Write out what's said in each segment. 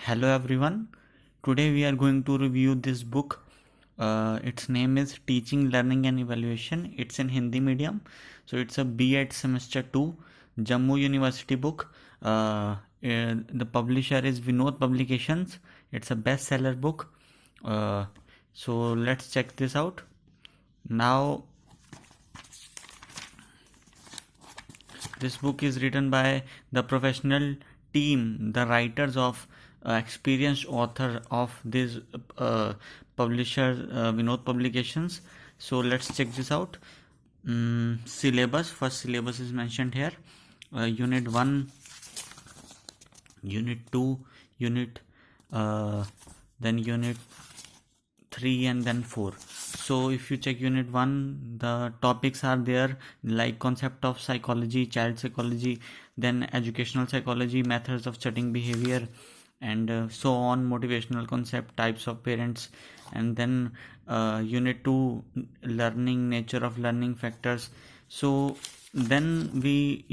Hello everyone. Today we are going to review this book. Its name is Teaching, Learning and Evaluation. It's in Hindi medium. So it's a B.Ed semester 2 Jammu University book. The publisher is Vinod Publications. It's a bestseller book. So let's check this out. Now this book is written by the professional team, the writers of experienced author of this publisher Vinod Publications. So let's check this out. Syllabus. First syllabus is mentioned here. Unit 1, Unit 2, Unit then Unit 3 and then 4. So if you check Unit 1, the topics are there like concept of psychology, child psychology, then educational psychology, methods of studying behavior, and so on, motivational concept, types of parents, and then Unit 2, learning, nature of learning, factors. So then we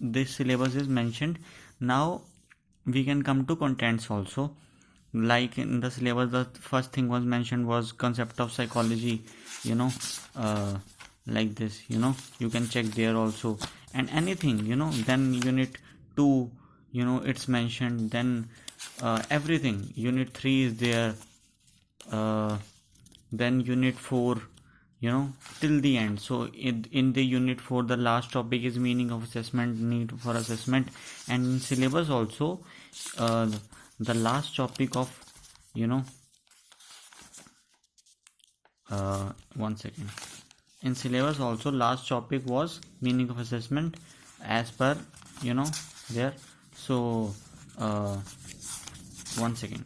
this syllabus is mentioned. Now we can come to contents also. Like in the syllabus, the first thing was mentioned was concept of psychology, like this, you can check there also, and anything, then Unit 2, it's mentioned, then everything. Unit 3 is there, then Unit 4, till the end. So in the Unit 4, the last topic is meaning of assessment, need for assessment, and in syllabus also the last topic of one second. In syllabus also last topic was meaning of assessment as per there. So one second.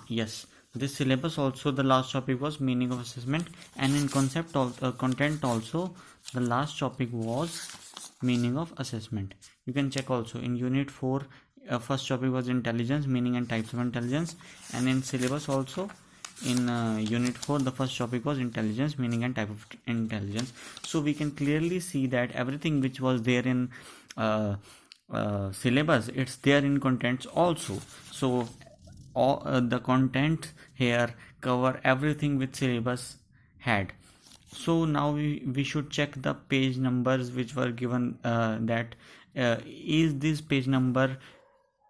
Yes, this syllabus also the last topic was meaning of assessment, and in concept content also the last topic was meaning of assessment. You can check also in Unit 4, first topic was intelligence, meaning and types of intelligence, and in syllabus also in Unit 4 the first topic was intelligence, meaning and type of intelligence. So we can clearly see that everything which was there in syllabus, it's there in contents also. So all the content here cover everything which syllabus had. So now we should check the page numbers which were given, that is this page number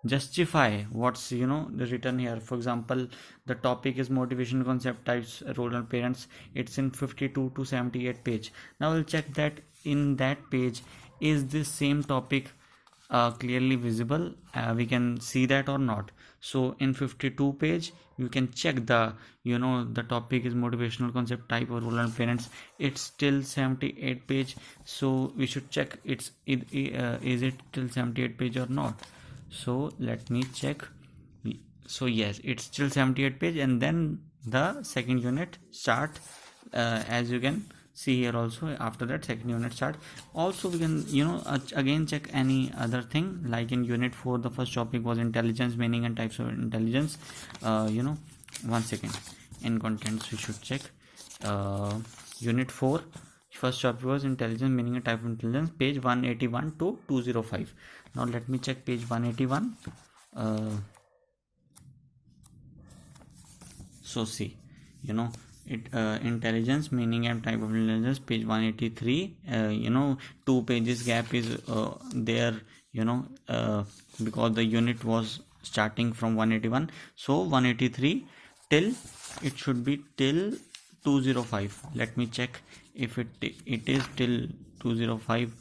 justify what's written here. For example, the topic is motivation concept, types, role and parents. It's in 52 to 78 page. Now we'll check that in that page is this same topic clearly visible, we can see that or not. So in 52 page you can check the the topic is motivational concept, type or role and parents. It's till 78 page, so we should check is it till 78 page or not. So let me check. So yes, it's still 78 page, and then the second unit start, as you can see here also. After that second unit start. Also we can again check any other thing, like in Unit 4 the first topic was intelligence, meaning and types of intelligence. One second, in contents we should check Unit 4 first topic was intelligence, meaning and type of intelligence, page 181 to 205. Now let me check page 181. So see, intelligence, meaning and type of intelligence, page 183. 2 pages gap is there, because the unit was starting from 181. So 183 till it should be till 205. Let me check if it is till 205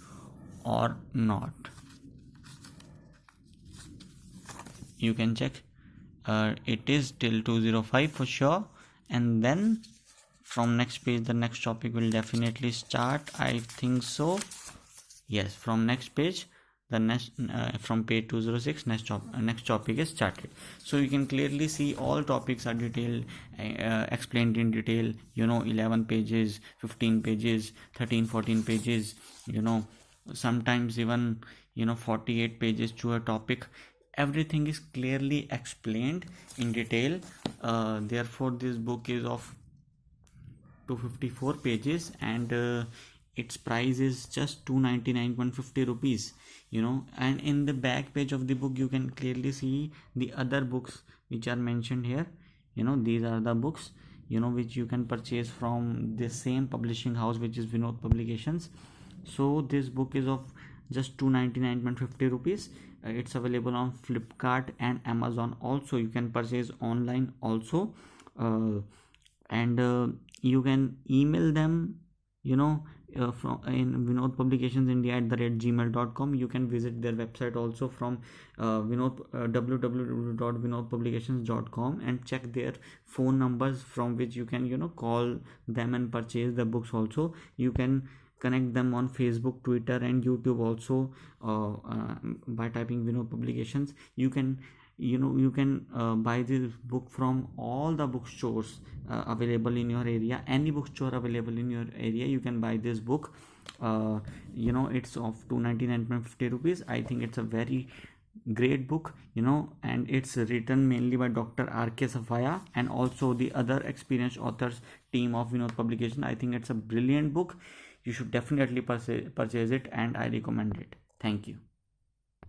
or not. You can check. It is till 205 for sure, and then from next page the next topic will definitely start, I think so. Yes, from next page the next from page 206 next topic is started. So you can clearly see all topics are detailed, explained in detail, 11 pages, 15 pages, 13, 14 pages, sometimes even 48 pages to a topic. Everything is clearly explained in detail. Therefore this book is of 254 pages, and its price is just 299.50 rupees, and in the back page of the book you can clearly see the other books which are mentioned here. These are the books which you can purchase from the same publishing house, which is Vinod Publications. So this book is of just 299.50 rupees. It's available on Flipkart and Amazon also. You can purchase online also, and you can email them from in Vinod Publications India @gmail.com. You can visit their website also from www.vinodpublications.com, and check their phone numbers from which you can call them and purchase the books also. You can connect them on Facebook, Twitter and YouTube also, by typing Vinod Publications. You can buy this book from all the bookstores available in your area. Any bookstore available in your area, you can buy this book. It's of 299.50 rupees. I think it's a very great book, and it's written mainly by Dr. R.K. Safaya and also the other experienced authors team of Vinod Publication. I think it's a brilliant book. You should definitely purchase it, and I recommend it. Thank you.